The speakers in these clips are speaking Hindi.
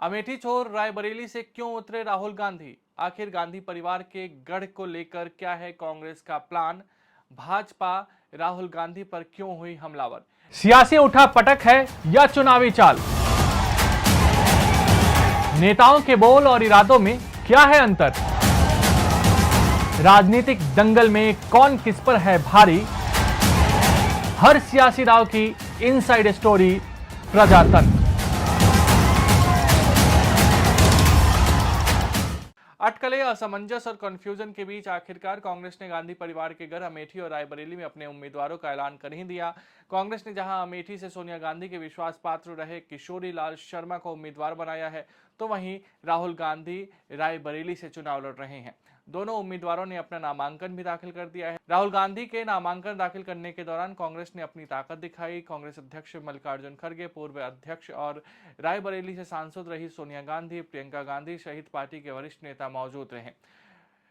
अमेठी छोर रायबरेली से क्यों उतरे राहुल गांधी? आखिर गांधी परिवार के गढ़ को लेकर क्या है कांग्रेस का प्लान? भाजपा राहुल गांधी पर क्यों हुई हमलावर? सियासी उठापटक है या चुनावी चाल? नेताओं के बोल और इरादों में क्या है अंतर? राजनीतिक दंगल में कौन किस पर है भारी? हर सियासी दांव की इनसाइड स्टोरी प्रजातंत्र। अटकलें, असमंजस और कंफ्यूजन के बीच आखिरकार कांग्रेस ने गांधी परिवार के घर अमेठी और रायबरेली में अपने उम्मीदवारों का ऐलान कर ही दिया। कांग्रेस ने जहां अमेठी से सोनिया गांधी के विश्वास पात्र रहे किशोरी लाल शर्मा को उम्मीदवार बनाया है, तो वहीं राहुल गांधी रायबरेली से चुनाव लड़ रहे हैं। दोनों उम्मीदवारों ने अपना नामांकन भी दाखिल कर दिया है। राहुल गांधी के नामांकन दाखिल करने के दौरान कांग्रेस ने अपनी ताकत दिखाई। कांग्रेस अध्यक्ष मल्लिकार्जुन खड़गे, पूर्व अध्यक्ष और रायबरेली से सांसद रही सोनिया गांधी, प्रियंका गांधी सहित पार्टी के वरिष्ठ नेता मौजूद रहे।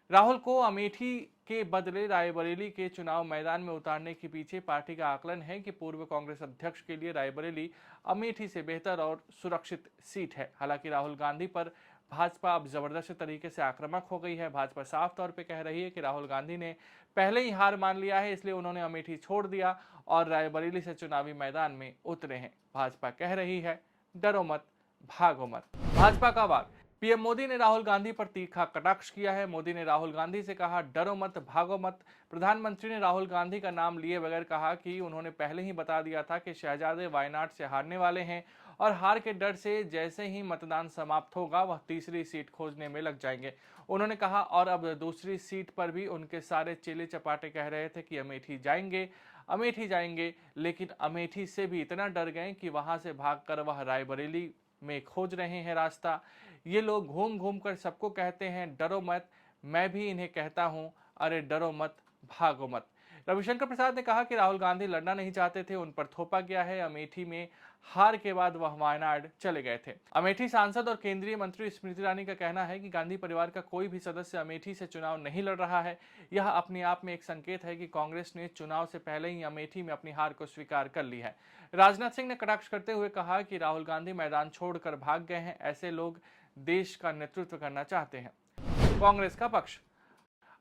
राहुल को अमेठी के बदले रायबरेली के चुनाव मैदान में उतारने के पीछे पार्टी का आकलन है कि पूर्व कांग्रेस अध्यक्ष के लिए रायबरेली अमेठी से बेहतर और सुरक्षित सीट है। हालांकि राहुल गांधी पर भाजपा अब जबरदस्त तरीके से आक्रामक हो गई है। भाजपा साफ तौर पे कह रही है कि राहुल गांधी ने पहले ही हार मान लिया है, इसलिए उन्होंने अमेठी छोड़ दिया और रायबरेली से चुनावी मैदान में उतरे हैं। भाजपा कह रही है, डरो मत, भागो मत। भाजपा का वार। पीएम मोदी ने राहुल गांधी पर तीखा कटाक्ष किया है। मोदी ने राहुल गांधी से कहा, डरो मत, भागो मत। प्रधानमंत्री ने राहुल गांधी का नाम लिए बगैर कहा कि उन्होंने पहले ही बता दिया था कि शहजादे वायनाड से हारने वाले हैं और हार के डर से जैसे ही मतदान समाप्त होगा वह तीसरी सीट खोजने में लग जाएंगे। उन्होंने कहा, और अब दूसरी सीट पर भी उनके सारे चेले चपाटे कह रहे थे कि अमेठी जाएंगे, अमेठी जाएंगे, लेकिन अमेठी से भी इतना डर गए कि वहां से भागकर वह रायबरेली में खोज रहे हैं रास्ता। ये लोग घूम घूम कर सबको कहते हैं, डरो मत। मैं भी इन्हें कहता हूं, अरे डरो मत, भागो मत। रविशंकर प्रसाद ने कहा कि राहुल गांधी लड़ना नहीं चाहते थे, उन पर थोपा गया है। अमेठी में हार के बाद वह वायनाड चले गए थे। अमेठी सांसद और केंद्रीय मंत्री स्मृति ईरानी का कहना है कि गांधी परिवार का कोई भी सदस्य अमेठी से चुनाव नहीं लड़ रहा है। यह अपने आप में एक संकेत है कि कांग्रेस ने चुनाव से पहले ही अमेठी में अपनी हार को स्वीकार कर ली है। राजनाथ सिंह ने कटाक्ष करते हुए कहा कि राहुल गांधी मैदान छोड़कर भाग गए हैं, ऐसे लोग देश का नेतृत्व करना चाहते हैं। कांग्रेस का पक्ष।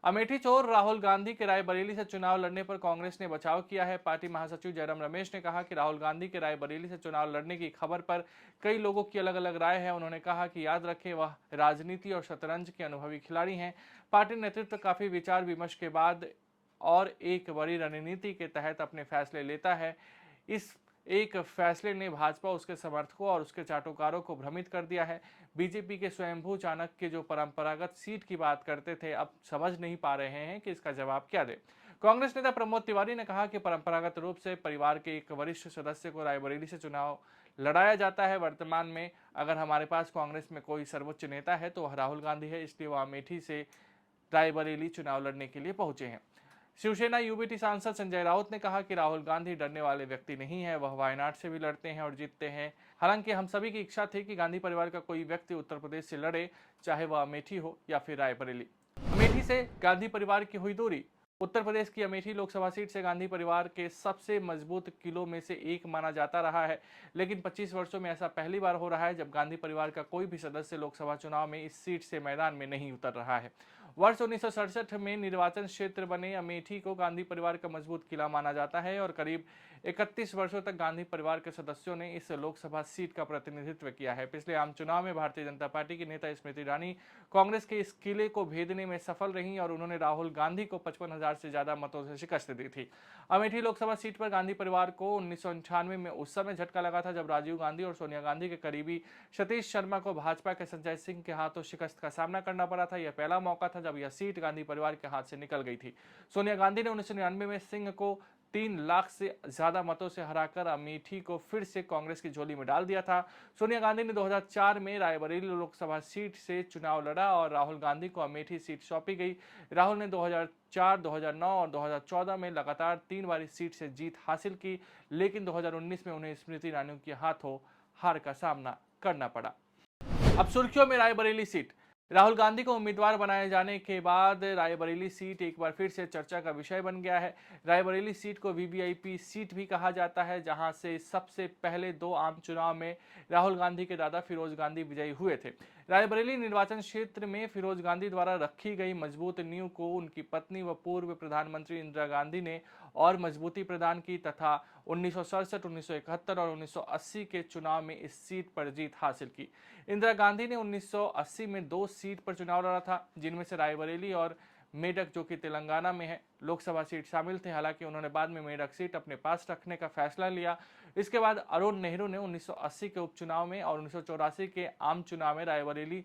अमेठी चोर राहुल गांधी के रायबरेली से चुनाव लड़ने पर कांग्रेस ने बचाव किया है। पार्टी महासचिव जयराम रमेश ने कहा कि राहुल गांधी के रायबरेली से चुनाव लड़ने की खबर पर कई लोगों की अलग अलग राय है। उन्होंने कहा कि याद रखें, वह राजनीति और शतरंज के अनुभवी खिलाड़ी हैं। पार्टी नेतृत्व काफी विचार विमर्श के बाद और एक बड़ी रणनीति के तहत अपने फैसले लेता है। इस एक फैसले ने भाजपा, उसके समर्थकों और उसके चाटुकारों को भ्रमित कर दिया है। बीजेपी के स्वयंभू चाणक्य जो परंपरागत सीट की बात करते थे, अब समझ नहीं पा रहे हैं कि इसका जवाब क्या दे। कांग्रेस नेता प्रमोद तिवारी ने कहा कि परंपरागत रूप से परिवार के एक वरिष्ठ सदस्य को रायबरेली से चुनाव लड़ाया जाता है। वर्तमान में अगर हमारे पास कांग्रेस में कोई सर्वोच्च नेता है तो वह राहुल गांधी है, इसलिए वह अमेठी से रायबरेली चुनाव लड़ने के लिए पहुंचे हैं। शिवसेना यूबीटी सांसद संजय राउत ने कहा कि राहुल गांधी डरने वाले व्यक्ति नहीं है, वह वायनाड से भी लड़ते हैं और जीतते हैं। हालांकि हम सभी की इच्छा थी कि गांधी परिवार का कोई व्यक्ति उत्तर प्रदेश से लड़े, चाहे वह अमेठी हो या फिर रायबरेली। अमेठी से गांधी परिवार की हुई दूरी। उत्तर प्रदेश की अमेठी लोकसभा सीट से गांधी परिवार के सबसे मजबूत किलों में से एक माना जाता रहा है, लेकिन 25 वर्षों में ऐसा पहली बार हो रहा है जब गांधी परिवार का कोई भी सदस्य लोकसभा चुनाव में इस सीट से मैदान में नहीं उतर रहा है। वर्ष 1967 में निर्वाचन क्षेत्र बने अमेठी को गांधी परिवार का मजबूत किला माना जाता है और करीब 31 वर्षों तक गांधी परिवार के सदस्यों ने इस लोकसभा सीट का प्रतिनिधित्व किया है। पिछले आम चुनाव में भारतीय जनता पार्टी की नेता स्मृति ईरानी कांग्रेस के इस किले को भेदने में सफल रही और उन्होंने राहुल गांधी को 55,000 से ज्यादा मतों से शिकस्त दी थी। अमेठी लोकसभा सीट पर गांधी परिवार को 1998 में उस समय झटका लगा था जब राजीव गांधी और सोनिया गांधी के करीबी सतीश शर्मा को भाजपा के संजय सिंह के हाथों शिकस्त का सामना करना पड़ा था। यह पहला मौका था जब यह सीट गांधी परिवार के हाथ से निकल गई थी। सोनिया गांधी ने 1999 में सिंह को 3 लाख से ज्यादा मतों से हराकर अमेठी को फिर से कांग्रेस की झोली में डाल दिया था। सोनिया गांधी ने 2004 में रायबरेली लोकसभा सीट से चुनाव लड़ा और राहुल गांधी को अमेठी सीट सौंपी गई। राहुल ने 2004, 2009 और 2014 में लगातार 3 बार इस सीट से जीत हासिल की, लेकिन 2019 में उन्हें स्मृति ईरानी के हाथों हार का सामना करना पड़ा। अब सुर्खियों में रायबरेली सीट। राहुल गांधी को उम्मीदवार बनाए जाने के बाद रायबरेली सीट एक बार फिर से चर्चा का विषय बन गया है। रायबरेली सीट को वीवीआईपी सीट भी कहा जाता है, जहां से सबसे पहले 2 आम चुनाव में राहुल गांधी के दादा फिरोज गांधी विजयी हुए थे। रायबरेली निर्वाचन क्षेत्र में फिरोज गांधी द्वारा रखी गई मजबूत नींव को उनकी पत्नी व पूर्व प्रधानमंत्री इंदिरा गांधी ने और मजबूती प्रदान की तथा 1967, 1971 और 1980 के चुनाव में इस सीट पर जीत हासिल की। इंदिरा गांधी ने 1980 में 2 सीट पर चुनाव लड़ा था, जिनमें से रायबरेली और मेडक जो कि तेलंगाना में है लोकसभा सीट शामिल थे। हालांकि उन्होंने बाद में मेडक सीट अपने पास रखने का फैसला लिया। इसके बाद अरुण नेहरू ने 1980 के उपचुनाव में और 1984 के आम चुनाव में रायबरेली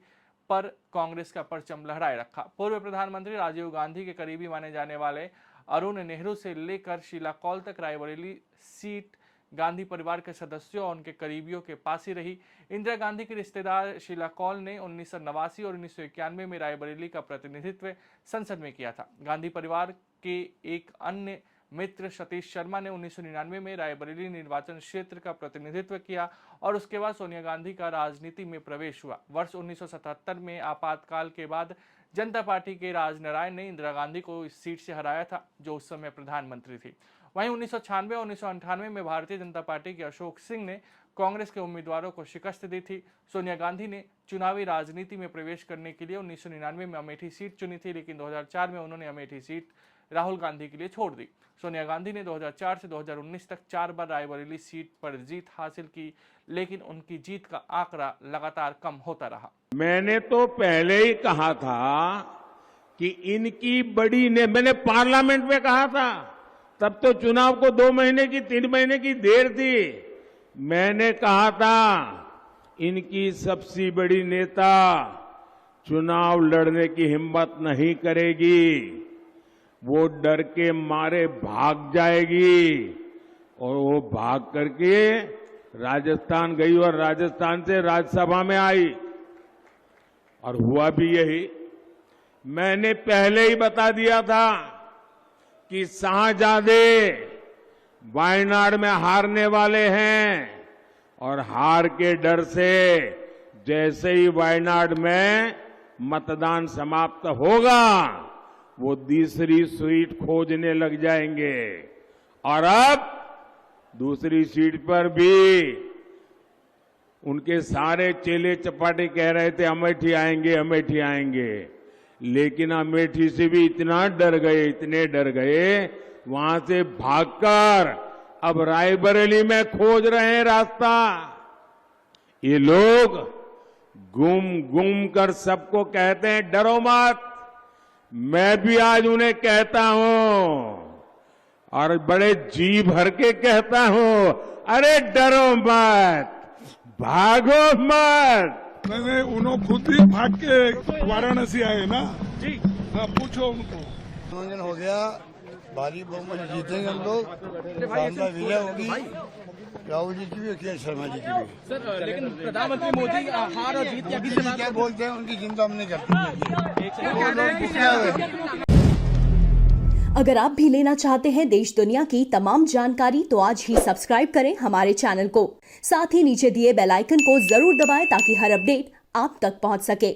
पर कांग्रेस का परचम लहराए रखा। पूर्व प्रधानमंत्री राजीव गांधी के करीबी माने जाने वाले अरुण नेहरू से लेकर शीला कौल तक रायबरेली सीट गांधी परिवार के सदस्यों और उनके करीबियों के पास ही रही। इंदिरा गांधी के रिश्तेदार शीला कौल ने 1989 और 1991 में रायबरेली का प्रतिनिधित्व संसद में किया था। गांधी परिवार के एक अन्य मित्र सतीश शर्मा ने 1999 में रायबरेली निर्वाचन क्षेत्र का प्रतिनिधित्व किया और उसके बाद सोनिया गांधी का राजनीति में प्रवेश हुआ। वर्ष 1977 में आपातकाल के बाद जनता पार्टी के राजनारायण ने इंदिरा गांधी को इस सीट से हराया था, जो उस समय प्रधानमंत्री थी। वहीं 1996 और 1998 में भारतीय जनता पार्टी के अशोक सिंह ने कांग्रेस के उम्मीदवारों को शिकस्त दी थी। सोनिया गांधी ने चुनावी राजनीति में प्रवेश करने के लिए 1999 में अमेठी सीट चुनी थी, लेकिन 2004 में उन्होंने अमेठी सीट राहुल गांधी के लिए छोड़ दी। सोनिया गांधी ने 2004 से 2019 तक 4 बार रायबरेली सीट पर जीत हासिल की, लेकिन उनकी जीत का आंकड़ा लगातार कम होता रहा। मैंने तो पहले ही कहा था कि इनकी मैंने पार्लियामेंट में कहा था, तब तो चुनाव को 2 महीने की 3 महीने की देर थी। मैंने कहा था इनकी सबसे बड़ी नेता चुनाव लड़ने की हिम्मत नहीं करेगी, वो डर के मारे भाग जाएगी और वो भाग करके राजस्थान गई और राजस्थान से राज्यसभा में आई और हुआ भी यही। मैंने पहले ही बता दिया था कि शाहजादे वायनाड में हारने वाले हैं और हार के डर से जैसे ही वायनाड में मतदान समाप्त होगा वो दूसरी सीट खोजने लग जाएंगे और अब दूसरी सीट पर भी उनके सारे चेले चपाटे कह रहे थे अमेठी आएंगे, अमेठी आएंगे, लेकिन अमेठी से भी इतना डर गए, वहां से भागकर अब रायबरेली में खोज रहे हैं रास्ता। ये लोग गुम कर सबको कहते हैं डरो मत। मैं भी आज उन्हें कहता हूं और बड़े जी भर के कहता हूं, अरे डरो मत, भागो मत। नहीं, उन्होंने खुद ही भाग के वाराणसी आए ना जी। हाँ, पूछो उनको। मनोरंजन हो गया, भारी बहुमत जीतेंगे हम लोग, शानदार विजय होगी राहुल जी की भी और के शर्मा जी की भी। सर, लेकिन प्रधानमंत्री मोदी हार और जीत क्या बोलते हैं उनकी चिंता हम नहीं करते। अगर आप भी लेना चाहते हैं देश दुनिया की तमाम जानकारी तो आज ही सब्सक्राइब करें हमारे चैनल को। साथ ही नीचे दिए बेल आइकन को जरूर दबाएं ताकि हर अपडेट आप तक पहुंच सके।